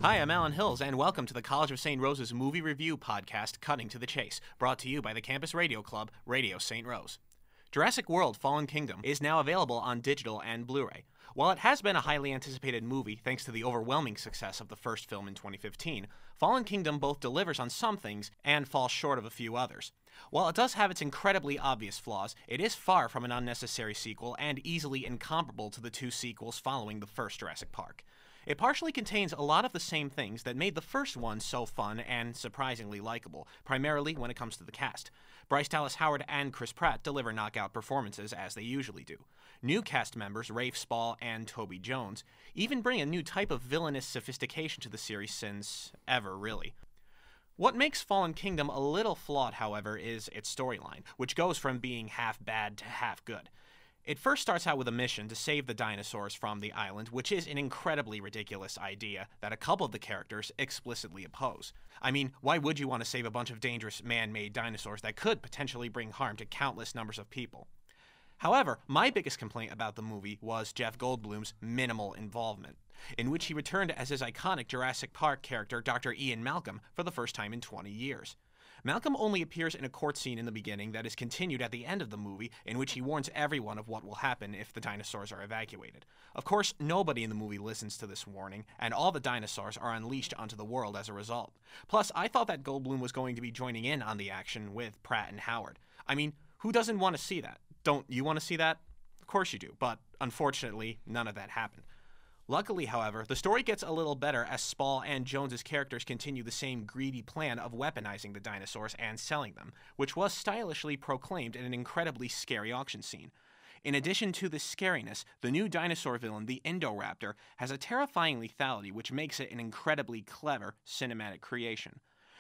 Hi, I'm Alan Hills, and welcome to the College of St. Rose's movie review podcast, Cutting to the Chase, brought to you by the Campus Radio Club, Radio St. Rose. Jurassic World: Fallen Kingdom is now available on digital and Blu-ray. While it has been a highly anticipated movie thanks to the overwhelming success of the first film in 2015, Fallen Kingdom both delivers on some things and falls short of a few others. While it does have its incredibly obvious flaws, it is far from an unnecessary sequel and easily incomparable to the two sequels following the first Jurassic Park. It partially contains a lot of the same things that made the first one so fun and surprisingly likable, primarily when it comes to the cast. Bryce Dallas Howard and Chris Pratt deliver knockout performances as they usually do. New cast members, Rafe Spall and Toby Jones, even bring a new type of villainous sophistication to the series since ever, really. What makes Fallen Kingdom a little flawed, however, is its storyline, which goes from being half bad to half good. It first starts out with a mission to save the dinosaurs from the island, which is an incredibly ridiculous idea that a couple of the characters explicitly oppose. I mean, why would you want to save a bunch of dangerous man-made dinosaurs that could potentially bring harm to countless numbers of people? However, my biggest complaint about the movie was Jeff Goldblum's minimal involvement, in which he returned as his iconic Jurassic Park character Dr. Ian Malcolm for the first time in 20 years. Malcolm only appears in a court scene in the beginning that is continued at the end of the movie, in which he warns everyone of what will happen if the dinosaurs are evacuated. Of course, nobody in the movie listens to this warning, and all the dinosaurs are unleashed onto the world as a result. Plus, I thought that Goldblum was going to be joining in on the action with Pratt and Howard. I mean, who doesn't want to see that? Don't you want to see that? Of course you do, but unfortunately, none of that happened. Luckily, however, the story gets a little better as Spall and Jones's characters continue the same greedy plan of weaponizing the dinosaurs and selling them, which was stylishly proclaimed in an incredibly scary auction scene. In addition to the scariness, the new dinosaur villain, the Indoraptor, has a terrifying lethality which makes it an incredibly clever cinematic creation.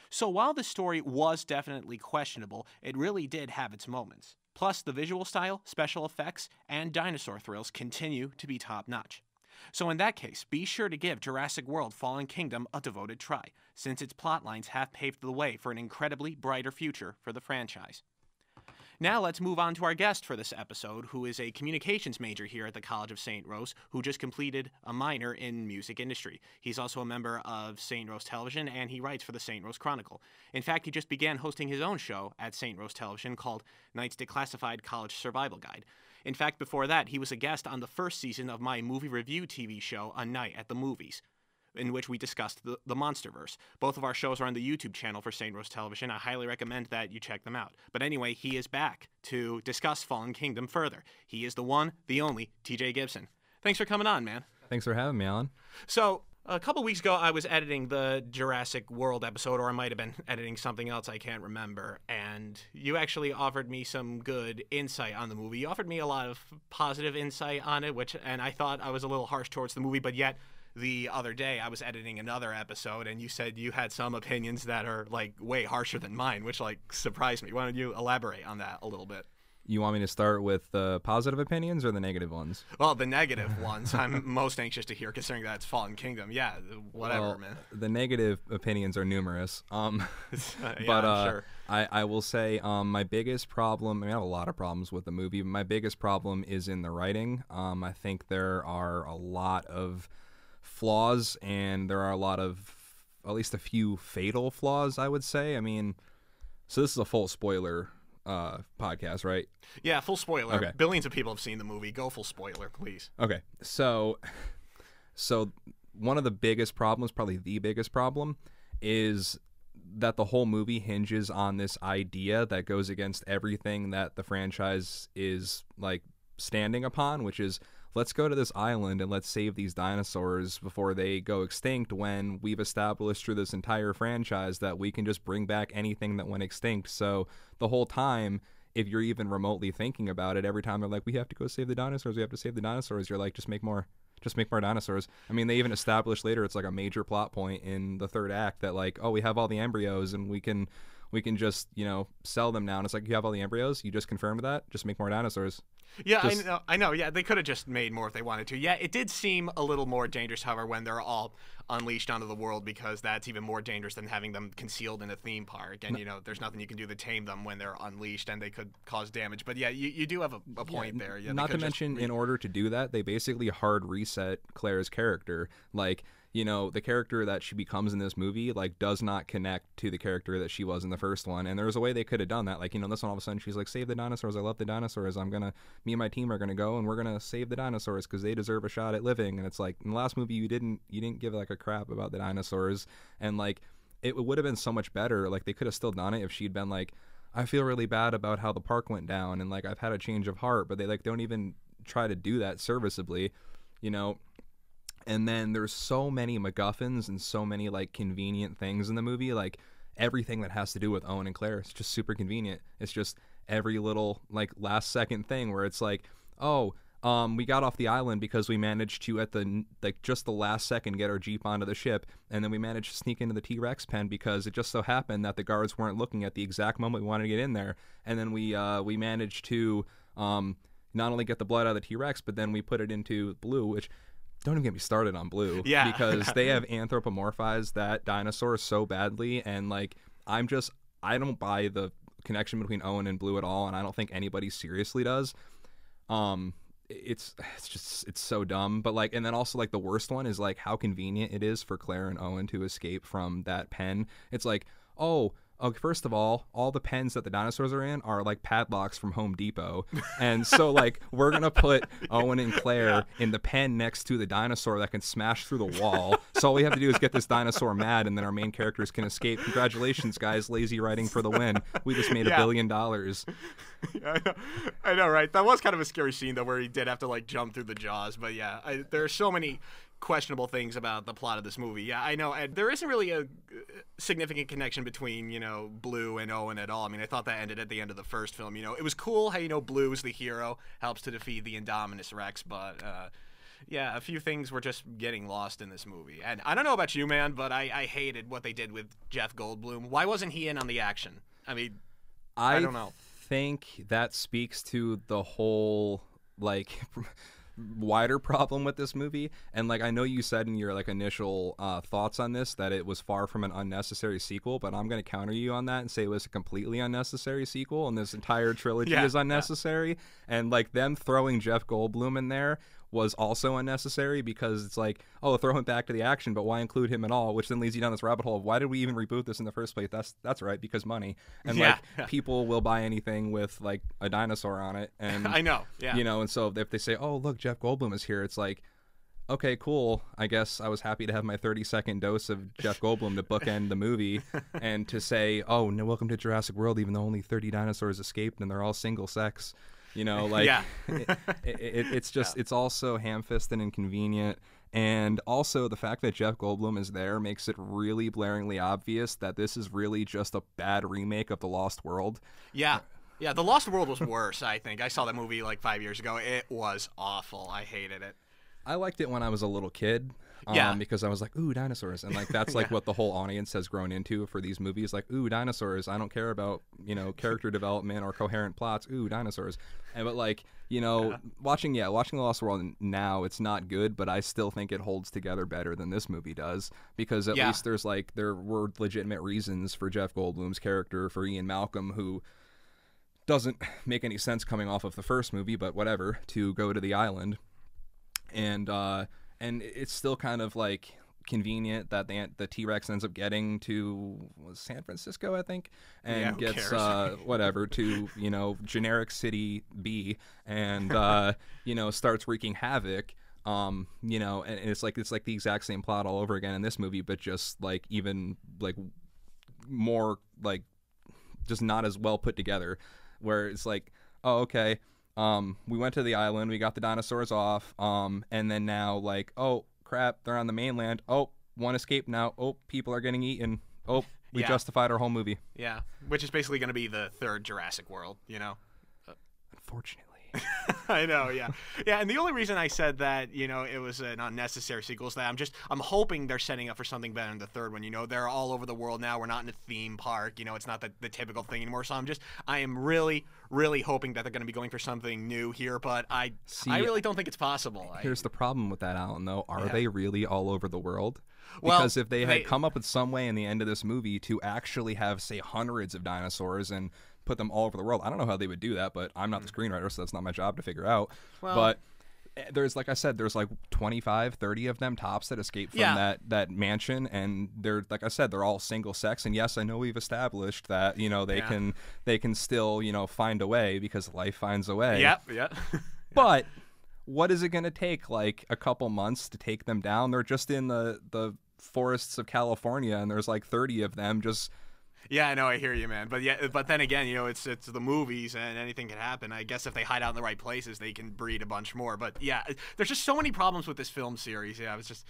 So while the story was definitely questionable, it really did have its moments. Plus, the visual style, special effects, and dinosaur thrills continue to be top-notch. So in that case, be sure to give Jurassic World: Fallen Kingdom a devoted try, since its plotlines have paved the way for an incredibly brighter future for the franchise. Now let's move on to our guest for this episode, who is a communications major here at the College of St. Rose, who just completed a minor in music industry. He's also a member of St. Rose Television, and he writes for the St. Rose Chronicle. In fact, he just began hosting his own show at St. Rose Television called Knight's Declassified College Survival Guide. In fact, before that, he was a guest on the first season of my movie review TV show, A Night at the Movies, in which we discussed the Monsterverse. Both of our shows are on the YouTube channel for St. Rose Television. I highly recommend that you check them out. But anyway, he is back to discuss Fallen Kingdom further. He is the one, the only, TJ Gibson. Thanks for coming on, man. Thanks for having me, Alan. So, a couple weeks ago, I was editing the Jurassic World episode, or I might have been editing something else, I can't remember, and you actually offered me some good insight on the movie. You offered me a lot of positive insight on it, and I thought I was a little harsh towards the movie, but yet the other day I was editing another episode, and you said you had some opinions that are, like, way harsher than mine, which, like, surprised me. Why don't you elaborate on that a little bit? You want me to start with the positive opinions or the negative ones? Well, the negative ones I'm most anxious to hear, considering that it's Fallen Kingdom. Yeah, whatever, man. The negative opinions are numerous. Yeah, but I'm sure. I will say my biggest problem, I have a lot of problems with the movie, but my biggest problem is in the writing. I think there are a lot of flaws, and there are a lot of, at least a few fatal flaws, I would say. I mean, so this is a full spoiler podcast, right? Yeah, full spoiler. Okay. Billions of people have seen the movie. Go full spoiler, please. Okay. So one of the biggest problems, probably the biggest problem, is that the whole movie hinges on this idea that goes against everything that the franchise is, like, standing upon, which is, let's go to this island and let's save these dinosaurs before they go extinct, when we've established through this entire franchise that we can just bring back anything that went extinct. So the whole time, if you're even remotely thinking about it, every time they're like, we have to go save the dinosaurs, we have to save the dinosaurs, you're like, just make more dinosaurs. I mean, they even established later, it's like a major plot point in the third act that, like, oh, we have all the embryos and we can just, sell them now. And it's like, you have all the embryos? You just confirmed that? Just make more dinosaurs. Yeah, I know. Yeah, they could have just made more if they wanted to. Yeah, it did seem a little more dangerous, however, when they're all unleashed onto the world, because that's even more dangerous than having them concealed in a theme park. And, there's nothing you can do to tame them when they're unleashed, and they could cause damage. But, yeah, you do have a point there. Yeah, not to mention, in order to do that, they basically hard reset Claire's character. Like, the character that she becomes in this movie, like, does not connect to the character that she was in the first one. And there's a way they could have done that. Like, this one, all of a sudden, she's like, save the dinosaurs. I love the dinosaurs. Me and my team are going to go and we're going to save the dinosaurs because they deserve a shot at living. And it's like, in the last movie, you didn't give, like, a crap about the dinosaurs. And, like, it would have been so much better. Like, they could have still done it if she'd been like, I feel really bad about how the park went down. And, like, I've had a change of heart. But they, like, don't even try to do that serviceably, And then there's so many MacGuffins and so many, like, convenient things in the movie. Like, everything that has to do with Owen and Claire, it's just super convenient. It's just every little, like, last second thing where it's like, we got off the island because we managed to, at the, like, just the last second, get our Jeep onto the ship. And then we managed to sneak into the T-Rex pen because it just so happened that the guards weren't looking at the exact moment we wanted to get in there. And then we managed to not only get the blood out of the T-Rex, but then we put it into Blue, which... Don't even get me started on Blue. Yeah. Because they have anthropomorphized that dinosaur so badly. And, like, I don't buy the connection between Owen and Blue at all. And I don't think anybody seriously does. It's so dumb. But, like, and then also, like, the worst one is, like, how convenient it is for Claire and Owen to escape from that pen. It's like, first of all the pens that the dinosaurs are in are like padlocks from Home Depot. And so, like, we're going to put Owen and Claire in the pen next to the dinosaur that can smash through the wall. So all we have to do is get this dinosaur mad and then our main characters can escape. Congratulations, guys. Lazy writing for the win. We just made $1 billion. I know, right? That was kind of a scary scene, though, where he did have to, like, jump through the jaws. But, yeah, there are so many questionable things about the plot of this movie. Yeah, I know. And there isn't really a significant connection between, Blue and Owen at all. I mean, I thought that ended at the end of the first film. It was cool how, Blue is the hero, helps to defeat the Indominus Rex, but, yeah, a few things were just getting lost in this movie. And I don't know about you, man, but I hated what they did with Jeff Goldblum. Why wasn't he in on the action? I mean, I don't know. I think that speaks to the whole, like... wider problem with this movie. And, like, I know you said in your, like, initial thoughts on this that it was far from an unnecessary sequel, but I'm going to counter you on that and say it was a completely unnecessary sequel, and this entire trilogy is unnecessary. Yeah. And, like, them throwing Jeff Goldblum in there was also unnecessary because it's like, throw him back to the action, but why include him at all? Which then leads you down this rabbit hole of why did we even reboot this in the first place? That's right, because money. And people will buy anything with, like, a dinosaur on it. And I know, yeah. And so if they say, look, Jeff Goldblum is here, it's like, okay, cool. I guess I was happy to have my 30-second dose of Jeff Goldblum to bookend the movie and to say, no, welcome to Jurassic World, even though only 30 dinosaurs escaped and they're all single sex. It's just, it's also ham-fisted and inconvenient. And also the fact that Jeff Goldblum is there makes it really blaringly obvious that this is really just a bad remake of The Lost World. Yeah. Yeah, The Lost World was worse, I think. I saw that movie like 5 years ago. It was awful. I hated it. I liked it when I was a little kid. Because I was like, ooh, dinosaurs. And, like, that's, like, what the whole audience has grown into for these movies. Like, ooh, dinosaurs. I don't care about, character development or coherent plots. Ooh, dinosaurs. But, like, watching The Lost World now, it's not good, but I still think it holds together better than this movie does. Because at least there were legitimate reasons for Jeff Goldblum's character, for Ian Malcolm, who doesn't make any sense coming off of the first movie, but whatever, to go to the island. And it's still kind of, like, convenient that the T-Rex ends up getting to San Francisco, I think, and gets whatever to generic city B, and starts wreaking havoc. And it's like the exact same plot all over again in this movie, but just, like, even, like, more, like, just not as well put together. Where it's like, okay. We went to the island, we got the dinosaurs off, and then now, like, oh, crap, they're on the mainland. Oh, one escape now. Oh, people are getting eaten. Oh, we justified our whole movie. Yeah, which is basically going to be the third Jurassic World, Unfortunately. I know, yeah. Yeah, and the only reason I said that, it was an unnecessary sequel is that I'm hoping they're setting up for something better in the third one. They're all over the world now. We're not in a theme park. It's not the typical thing anymore. So I am really, really hoping that they're going to be going for something new here, but I really don't think it's possible. Here's the problem with that, Alan, though. Are they really all over the world? Because if they had come up with some way in the end of this movie to actually have, say, hundreds of dinosaurs and put them all over the world, I don't know how they would do that, but I'm not the screenwriter, so that's not my job to figure out. But there's, like I said, there's like 25, 30 of them tops that escape from that mansion, and they're, like I said, they're all single sex. And yes, I know we've established that, you know, they can still, you know, find a way because life finds a way. Yep. But what is it going to take, like a couple months to take them down? They're just in the forests of California, and there's like 30 of them just. Yeah, I know, I hear you, man. But then again, you know, it's the movies and anything can happen. I guess if they hide out in the right places, they can breed a bunch more. But yeah, there's just so many problems with this film series. Yeah, I was just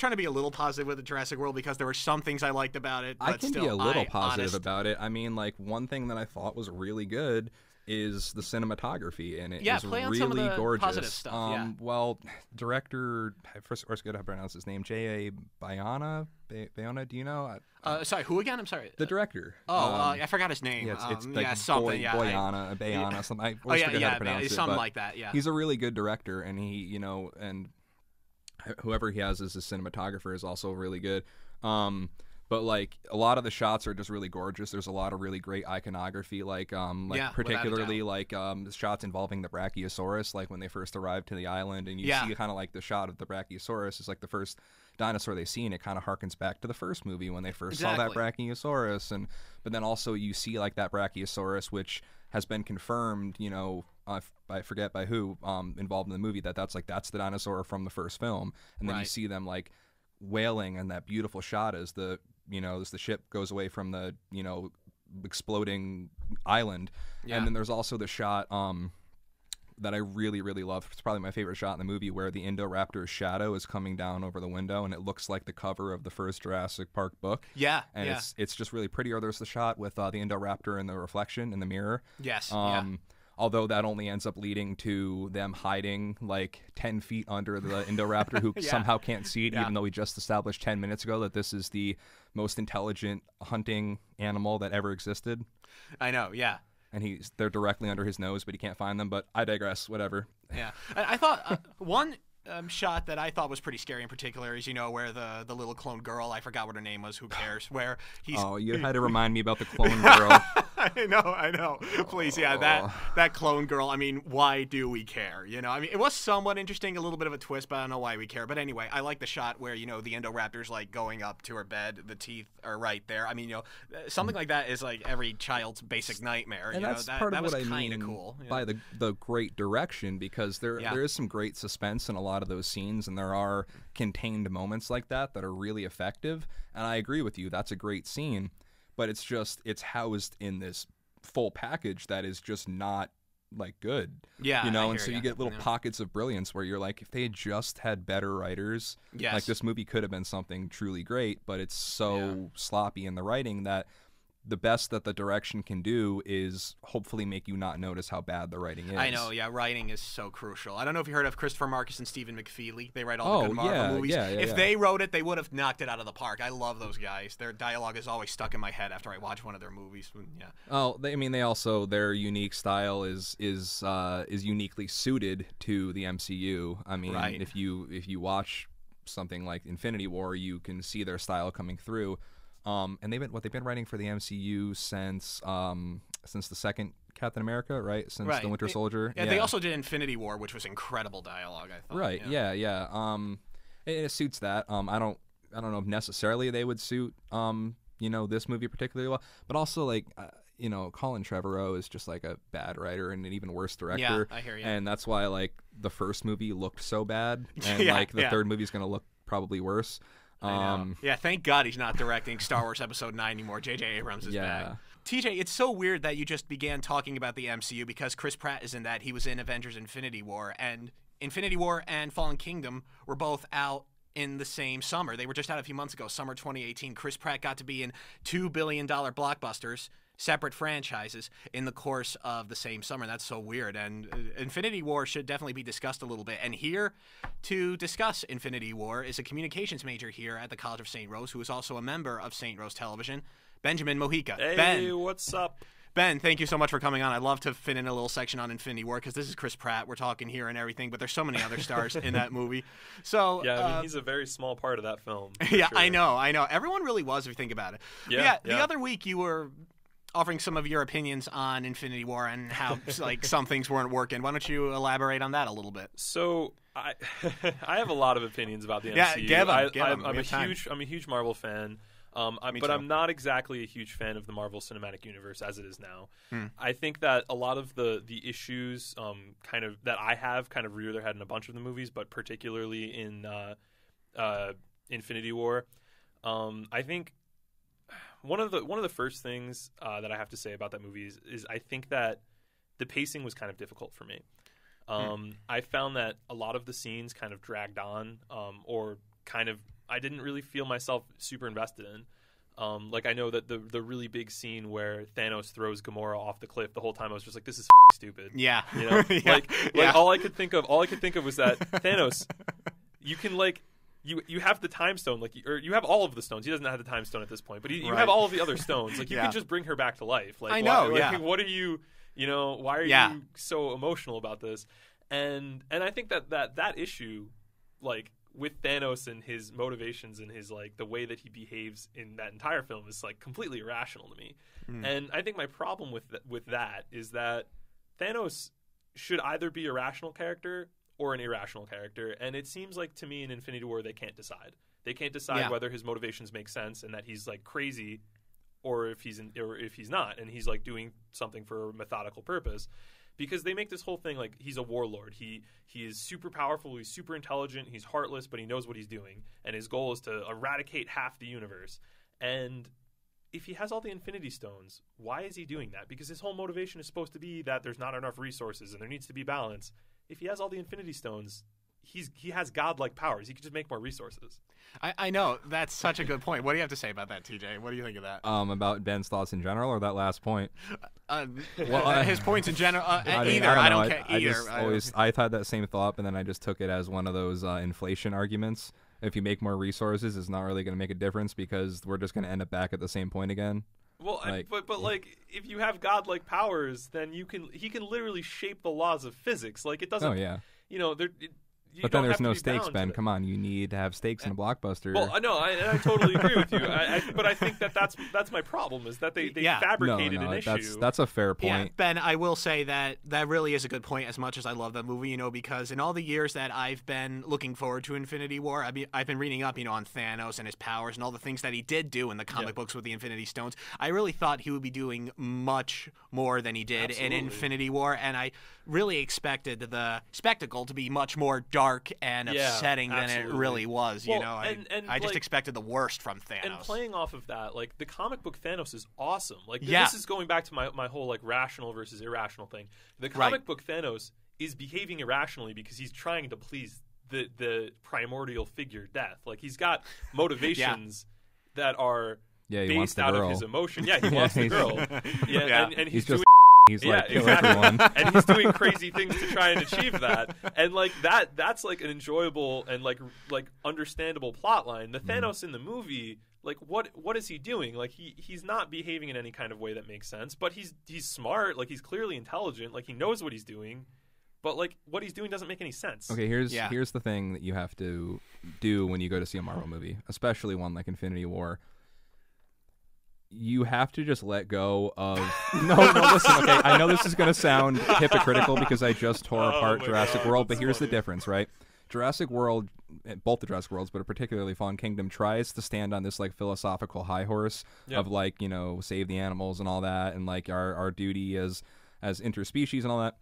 trying to be a little positive with the Jurassic World because there were some things I liked about it. But I can be a little positive about it. I mean, like, one thing that I thought was really good is the cinematography, and it is play on really some of the gorgeous. positive stuff. Well, director, I first forget how to pronounce his name. J.A. Bayona, do you know? Sorry, who again? I'm sorry. The director. I forgot his name. Yeah, it's like Bayona, something. I always forget how to pronounce it. Something like that. Yeah. He's a really good director, and he, you know, and whoever he has as his cinematographer is also really good. But like a lot of the shots are just really gorgeous. There's a lot of really great iconography, particularly like the shots involving the Brachiosaurus, like when they first arrived to the island, and you see kind of like the shot of the Brachiosaurus is like the first dinosaur they see, and it kind of harkens back to the first movie when they first saw that Brachiosaurus, but then also you see like that Brachiosaurus, which has been confirmed, you know, I forget by who involved in the movie, that's the dinosaur from the first film, and then you see them like wailing, and that beautiful shot as the ship goes away from the, you know, exploding island. And then there's also the shot that I really, really love. It's probably my favorite shot in the movie, where the Indoraptor's shadow is coming down over the window, and it looks like the cover of the first Jurassic Park book. It's just really pretty. Or there's the shot with the Indoraptor in the reflection in the mirror. Although that only ends up leading to them hiding like 10 feet under the Indoraptor, who somehow can't see it, even though we just established 10 minutes ago that this is the most intelligent hunting animal that ever existed. I know, yeah. And they're directly under his nose, but he can't find them. But I digress, whatever. Yeah. I thought one shot that I thought was pretty scary in particular is, you know, where the little clone girl, I forgot what her name was, who cares, where he's... Oh, you had to remind me about the clone girl. I know. Please, that clone girl, I mean, why do we care? You know, I mean, it was somewhat interesting, a little bit of a twist, but I don't know why we care. But anyway, I like the shot where, you know, the Indoraptor's like going up to her bed, the teeth are right there. I mean, you know, something like that is like every child's basic nightmare. And you that's know, part of that what was I mean cool, by the great direction, because there is some great suspense in a lot of those scenes, and there are contained moments like that are really effective. And I agree with you, that's a great scene, but it's housed in this full package that is just not like good, you know. And so you get little pockets of brilliance where you're like, if they had just had better writers, like, this movie could have been something truly great. But it's so sloppy in the writing that the best that the direction can do is hopefully make you not notice how bad the writing is. I know, writing is so crucial. I don't know if you heard of Christopher Marcus and Stephen McFeely. They write all the good Marvel movies. If they wrote it, they would have knocked it out of the park. I love those guys. Their dialogue is always stuck in my head after I watch one of their movies. Yeah. Oh, they also, their unique style is uniquely suited to the MCU. I mean, if you watch something like Infinity War, you can see their style coming through. And they've been writing for the MCU since the second Captain America, right? Since the Winter Soldier. Yeah, they also did Infinity War, which was incredible dialogue, I thought. Right. Yeah. It suits that. I don't know if necessarily they would suit you know, this movie particularly well, but also like you know, Colin Trevorrow is just like a bad writer and an even worse director. Yeah, I hear you. And that's why like the first movie looked so bad, and like the third movie is going to look probably worse. Yeah, thank God he's not directing Star Wars Episode 9 anymore. J.J. Abrams is back. TJ, it's so weird that you just began talking about the MCU because Chris Pratt is in that. He was in Avengers Infinity War, and Infinity War and Fallen Kingdom were both out in the same summer. They were just out a few months ago, summer 2018. Chris Pratt got to be in $2 billion blockbusters, separate franchises, in the course of the same summer. That's so weird. And Infinity War should definitely be discussed a little bit. And here to discuss Infinity War is a communications major here at the College of St. Rose, who is also a member of St. Rose Television, Benjamin Mojica. Hey, Ben, what's up? Ben, thank you so much for coming on. I'd love to fit in a little section on Infinity War because this is Chris Pratt. We're talking here and everything, but there's so many other stars in that movie. So yeah, I mean, he's a very small part of that film. Yeah, sure. I know. Everyone really was, if you think about it. Yeah. The other week you were offering some of your opinions on Infinity War and how like some things weren't working. Why don't you elaborate on that a little bit? So I I have a lot of opinions about the MCU. Yeah, give 'em. I'm a huge Marvel fan. But I'm not exactly a huge fan of the Marvel Cinematic Universe as it is now. I think that a lot of the issues kind of that I have kind of rear their head in a bunch of the movies, but particularly in Infinity War. I think one of the first things that I have to say about that movie is I think that the pacing was kind of difficult for me. I found that a lot of the scenes kind of dragged on, or kind of I didn't really feel myself super invested in. Like I know that the really big scene where Thanos throws Gamora off the cliff, the whole time I was just like, this is stupid. Yeah. You know? Like all I could think of was that Thanos, you can like you have the time stone, like or you have all of the stones. He doesn't have the time stone at this point, but you have all of the other stones. Like you can just bring her back to life. Like I know, what are you why are you so emotional about this? And I think that issue, like with Thanos and his motivations and his like the way that he behaves in that entire film is like completely irrational to me. And I think my problem with that is that Thanos should either be a rational character or an irrational character, and it seems like to me in Infinity War they can't decide. They can't decide whether his motivations make sense and that he's like crazy, or if he's not, and he's like doing something for a methodical purpose. Because they make this whole thing like he's a warlord. He is super powerful. He's super intelligent. He's heartless, but he knows what he's doing. And his goal is to eradicate half the universe. And if he has all the Infinity Stones, why is he doing that? Because his whole motivation is supposed to be that there's not enough resources and there needs to be balance. If he has all the Infinity Stones, he has godlike powers. He could just make more resources. I know. That's such a good point. What do you have to say about that, TJ? What do you think of that? About Ben's thoughts in general, or that last point? His points in general. Either. I don't care. Either. I've had that same thought, but then I just took it as one of those inflation arguments. If you make more resources, it's not really going to make a difference because we're just going to end up back at the same point again. Well, but like if you have godlike powers, then he can literally shape the laws of physics. Like it doesn't. Oh yeah. But then there's no stakes, Ben. Come on, you need to have stakes in a blockbuster. Well, no, I totally agree with you. But I think that's my problem is that they fabricated an issue. That's a fair point. Yeah, Ben, I will say that really is a good point. As much as I love that movie, because in all the years that I've been looking forward to Infinity War, I've been reading up, on Thanos and his powers and all the things that he did do in the comic books with the Infinity Stones. I really thought he would be doing much more than he did in Infinity War, and I really expected the spectacle to be much more dark and upsetting than it really was. I just expected the worst from Thanos. And playing off of that, like the comic book Thanos is awesome. Like this is going back to my whole like rational versus irrational thing. The comic book Thanos is behaving irrationally because he's trying to please the primordial figure Death. Like he's got motivations that are based out of his emotion. Yeah, he wants the girl. And he's doing. He's like, kill everyone. And he's doing crazy things to try and achieve that. And like that's like an enjoyable and like understandable plot line. The Thanos in the movie, like what is he doing? Like he's not behaving in any kind of way that makes sense, but he's smart, like he's clearly intelligent, like he knows what he's doing. But like what he's doing doesn't make any sense. Okay, here's the thing that you have to do when you go to see a Marvel movie, especially one like Infinity War. You have to just let go of no listen, okay, I know this is going to sound hypocritical because I just tore apart Jurassic World, but here's the difference, right? Jurassic World, both the Jurassic Worlds, but particularly Fallen Kingdom, tries to stand on this like philosophical high horse of like, save the animals and all that, and like our duty as interspecies and all that.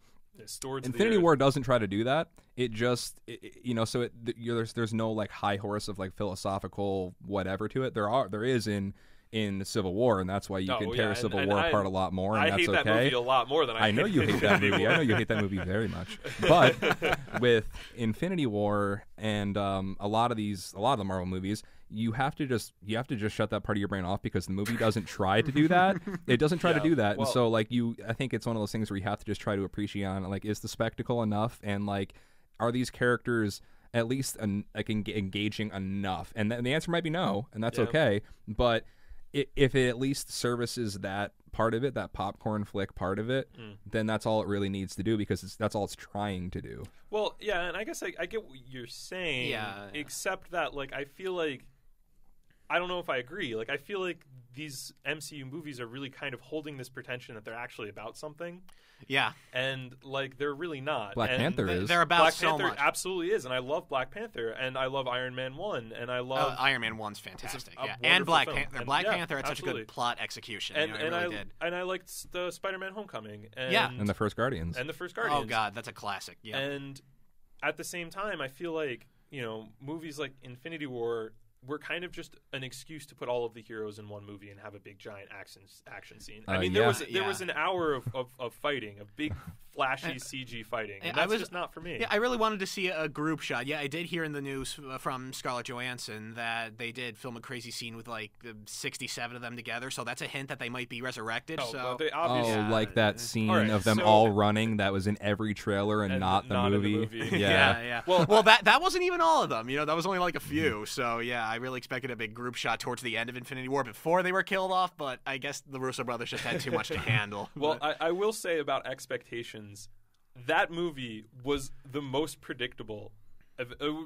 Infinity War doesn't try to do that. It just there's no like high horse of like philosophical whatever to it. There is in Civil War, and that's why you can tear Civil War apart a lot more, and that's okay. I hate that movie a lot more than I know you hate that movie. I know you hate that movie very much. But with Infinity War and a lot of the Marvel movies, you have to just shut that part of your brain off because the movie doesn't try to do that. It doesn't try to do that, and so like I think it's one of those things where you have to just try to appreciate like, is the spectacle enough, and like, are these characters at least engaging enough? And the answer might be no, and that's okay, but if it at least services that part of it, that popcorn flick part of it, then that's all it really needs to do because that's all it's trying to do. Well, yeah, and I guess I get what you're saying, except that like I feel like I don't know if I agree. Like I feel like these MCU movies are really kind of holding this pretension that they're actually about something. Yeah. And like they're really not. Black Panther is. They're about Black so Panther much. absolutely is, and I love Black Panther, and I love Iron Man 1, and I love Iron Man 1's fantastic. a Yeah. And Black wonderful film. Panther. And Black yeah, Panther had such a absolutely. good plot execution. and it and really did. I liked the Spider-Man Homecoming. And, Yeah. And the first Guardians. And the first Guardians. Oh God, that's a classic. Yeah. And at the same time, I feel like, movies like Infinity War were kind of just an excuse to put all of the heroes in one movie and have a big giant action scene. I mean, there was an hour of fighting, of big flashy CG fighting, and that's just not for me. Yeah, I really wanted to see a group shot. Yeah, I did hear in the news from Scarlett Johansson that they did film a crazy scene with like 67 of them together, so that's a hint that they might be resurrected. Well, they obviously, like that scene of them so- all running that was in every trailer and not the movie. In the movie. Yeah. Well, that wasn't even all of them. That was only like a few. So yeah, I really expected a big group shot towards the end of Infinity War before they were killed off, but I guess the Russo brothers just had too much to handle. Well, I will say about expectations, that movie was the most predictable.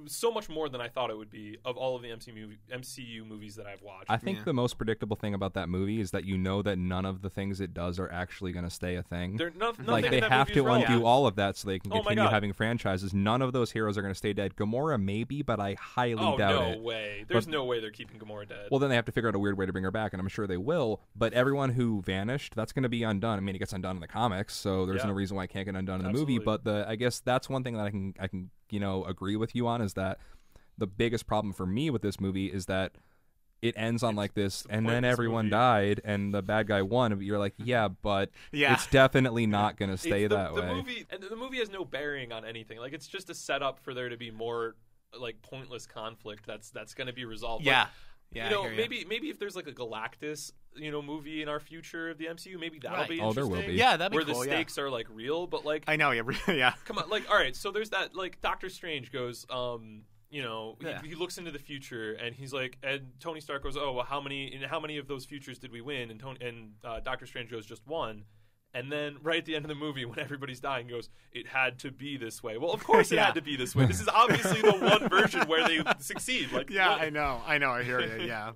So much more than I thought it would be of all of the MCU movies that I've watched. I think the most predictable thing about that movie is that that none of the things it does are actually going to stay a thing. Like they have to undo all of that so they can continue God. having franchises. None of those heroes are going to stay dead. Gamora maybe, but I highly doubt it. No way. There's no way they're keeping Gamora dead. Well, then they have to figure out a weird way to bring her back, and I'm sure they will. But everyone who vanished, that's going to be undone. I mean, it gets undone in the comics, so there's no reason why it can't get undone in the movie. But I guess that's one thing that I can agree with you on, is that the biggest problem for me with this movie is that it ends on like this, and then everyone died, and the bad guy won. But you're like, but it's definitely not going to stay that way. The movie has no bearing on anything. Like, it's just a setup for there to be more like pointless conflict that's going to be resolved. Yeah. Maybe if there's like a Galactus, movie in our future of the MCU, maybe that'll be interesting. There will be. Yeah, that'd be where cool, the stakes are like real, but like I know, yeah. Come on, like all right, so there's that, like Doctor Strange goes, he looks into the future and he's like, and Tony Stark goes, oh well, how many of those futures did we win? And Doctor Strange goes, just one. And then right at the end of the movie, when everybody's dying, goes, it had to be this way. Well, of course it had to be this way. This is obviously the one version where they succeed. Like, what? I know. I hear you. Yeah.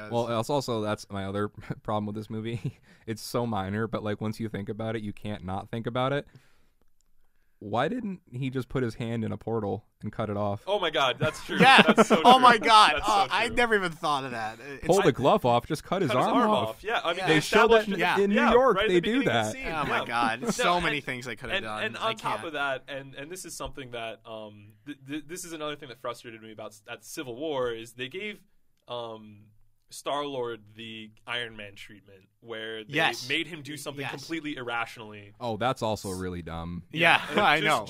Well, also that's my other problem with this movie. It's so minor, but like once you think about it, you can't not think about it. Why didn't he just put his hand in a portal and cut it off? Oh my God, that's true. Yeah. That's so true. Oh my God. That's so true. I never even thought of that. Pull the glove off, just cut his arm off. Yeah, I mean they show that in New York. Right they do that. Scene. Oh my God, so many things they could have done. And on top of that, and this is something that this is another thing that frustrated me about at Civil War, is they gave Star-Lord the Iron Man treatment, where they made him do something completely irrationally. Oh, that's also really dumb. Yeah, I know.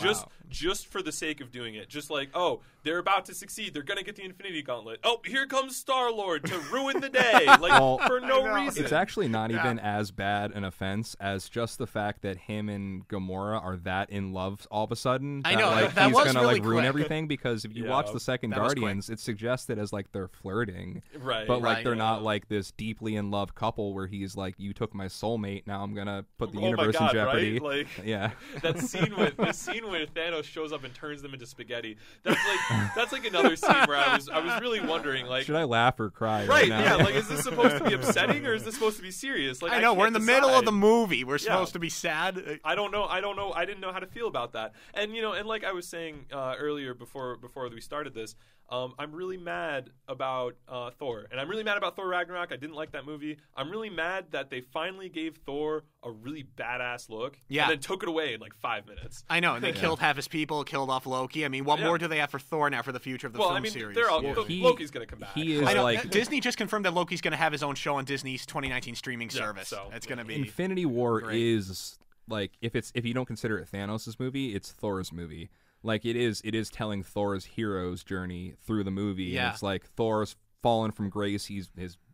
Just for the sake of doing it. Just like, oh, they're about to succeed. They're going to get the Infinity Gauntlet. Oh, here comes Star-Lord to ruin the day. Like, for no reason. It's actually not even as bad an offense as just the fact that him and Gamora are that in love all of a sudden. I know. Like, that he's was going to really ruin quick. everything, because if you watch the second Guardians, it's suggested as like they're flirting. Right. But like they're not like this deeply in love couple where he's like, you took my soulmate, now I'm going to put the universe in jeopardy. Right? Like, that scene where Thanos shows up and turns them into spaghetti. That's like another scene where I was really wondering, like, should I laugh or cry right now? Yeah, like, is this supposed to be upsetting or is this supposed to be serious? Like, I know, we're in the middle of the movie. We're Yeah. supposed to be sad. I don't know. I didn't know how to feel about that. And and like I was saying earlier before we started this, I'm really mad about Thor, and I'm really mad about Thor Ragnarok. I didn't like that movie. I'm really mad that they finally gave Thor a really badass look, and then took it away in like 5 minutes. I know, and they killed half his people, killed off Loki. I mean, what more do they have for Thor now for the future of the film series? They're all, Loki's going to come back. He is I know, like Disney just confirmed that Loki's going to have his own show on Disney's 2019 streaming service. So it's going to be Infinity War great. is like, if you don't consider it Thanos' movie, it's Thor's movie. Like it is telling Thor's hero's journey through the movie. Yeah. And it's like Thor's fallen from grace. His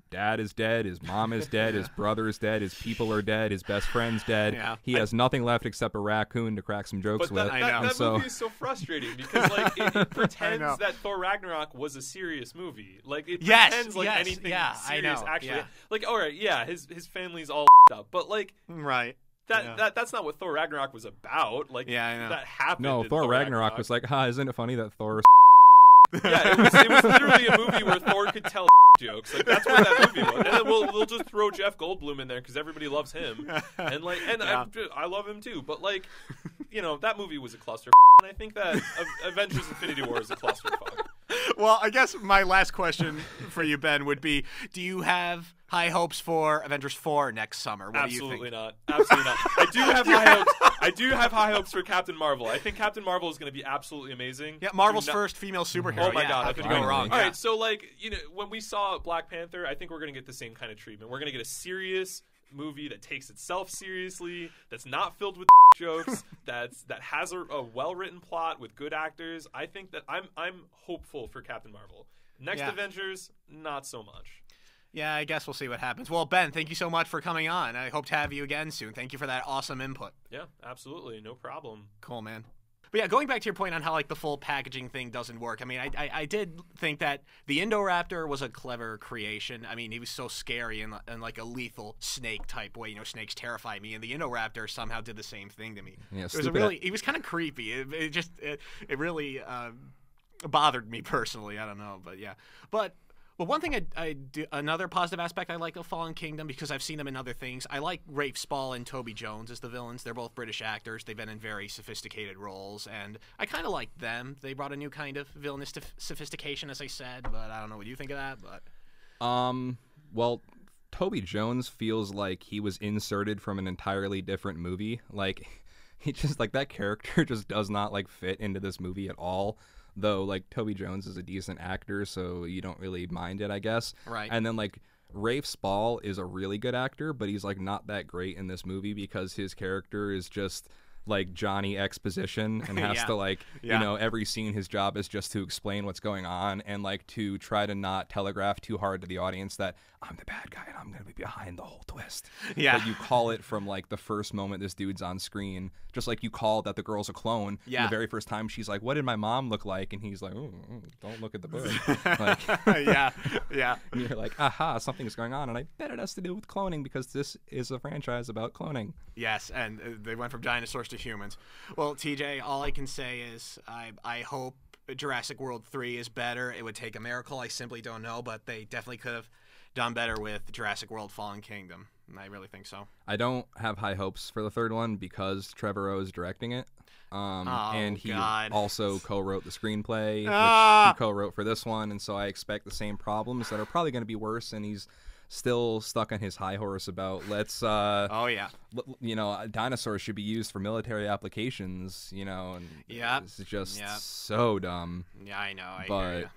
dad is dead. His mom is dead. His brother is dead. His people are dead. His best friend's dead. Yeah. He has nothing left except a raccoon to crack some jokes with. That movie is so frustrating because like it pretends that Thor Ragnarok was a serious movie. Like it pretends like anything serious actually. Yeah. Like, all right, his family's all up, but like right. That's not what Thor Ragnarok was about. Like, I know. that happened. No, in Thor Ragnarok was like, isn't it funny that Thor Yeah, it was literally a movie where Thor could tell jokes. Like that's what that movie was. And then we'll just throw Jeff Goldblum in there because everybody loves him, and yeah. I love him too. But like, that movie was a clusterfuck, and I think that Avengers: Infinity War is a clusterfuck. Well, I guess my last question for you, Ben, would be: do you have high hopes for Avengers 4 next summer? What Absolutely do you think? not. Absolutely not. I do have high hopes. I do have high hopes for Captain Marvel. I think Captain Marvel is going to be absolutely amazing. Yeah, Marvel's first female superhero. Oh my god, how could you go wrong? All right, so like, when we saw Black Panther, I think we're going to get the same kind of treatment. We're going to get a serious movie that takes itself seriously, that's not filled with jokes, that has a well-written plot with good actors. I think that I'm hopeful for Captain Marvel. Next Avengers, not so much. Yeah, I guess we'll see what happens. Well, Ben, thank you so much for coming on. I hope to have you again soon. Thank you for that awesome input. Yeah, absolutely. No problem. Cool, man. But yeah, going back to your point on how like the full packaging thing doesn't work. I mean, I did think that the Indoraptor was a clever creation. I mean, he was so scary and like a lethal snake type way. Snakes terrify me, and the Indoraptor somehow did the same thing to me. Yeah, he was kind of creepy. It really bothered me personally. I don't know, but yeah, but. Well, one thing I do, another positive aspect I like of Fallen Kingdom, because I've seen them in other things. I like Rafe Spall and Toby Jones as the villains. They're both British actors. They've been in very sophisticated roles, and I kind of like them. They brought a new kind of villainous sophistication, as I said, but I don't know what you think of that. But well, Toby Jones feels like he was inserted from an entirely different movie. Like, he just that character just does not fit into this movie at all. Though, Toby Jones is a decent actor, so you don't really mind it, I guess. Right. And then, Rafe Spall is a really good actor, but he's, not that great in this movie because his character is just, Johnny Exposition and has to, every scene his job is just to explain what's going on and, to try to not telegraph too hard to the audience that I'm the bad guy and I'm going to be behind the whole twist. Yeah. But you call it from, the first moment this dude's on screen, just like you call that the girl's a clone. Yeah. The very first time she's like, what did my mom look like? And he's like, oh, don't look at the book. Yeah. And you're like, aha, something's going on. And I bet it has to do with cloning because this is a franchise about cloning. Yes, and they went from dinosaurs to humans. Well, TJ, all I can say is I hope Jurassic World 3 is better. It would take a miracle. I simply don't know, but they definitely could have done better with Jurassic World Fallen Kingdom. I really think so. I don't have high hopes for the third one because Trevor O is directing it. And he also co-wrote the screenplay, which he co-wrote for this one, and so I expect the same problems that are probably going to be worse, and he's still stuck on his high horse about dinosaurs should be used for military applications, and it's just so dumb. Yeah, I know. I but hear you.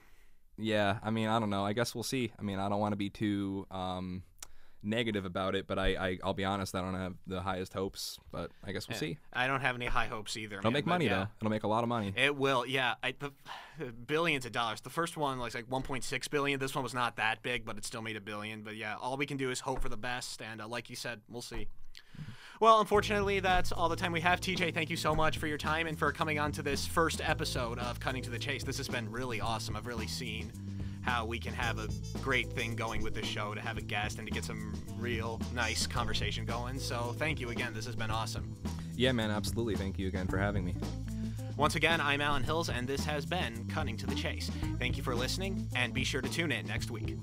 Yeah, I mean, I don't know. I guess we'll see. I mean, I don't want to be too negative about it, but I'll be honest, I don't have the highest hopes, but I guess we'll see. I don't have any high hopes either. It'll make money though. It'll make a lot of money. It will, yeah. Billions of dollars. The first one was like 1.6 billion. This one was not that big, but it still made $1 billion. But yeah, all we can do is hope for the best, and like you said, we'll see. Well, unfortunately, that's all the time we have. TJ, thank you so much for your time and for coming on to this first episode of Cutting to the Chase. This has been really awesome. I've really seen how we can have a great thing going with this show, to have a guest and to get some real nice conversation going. So thank you again. This has been awesome. Yeah, man, absolutely. Thank you again for having me. Once again, I'm Alan Hills, and this has been Cutting to the Chase. Thank you for listening, and be sure to tune in next week.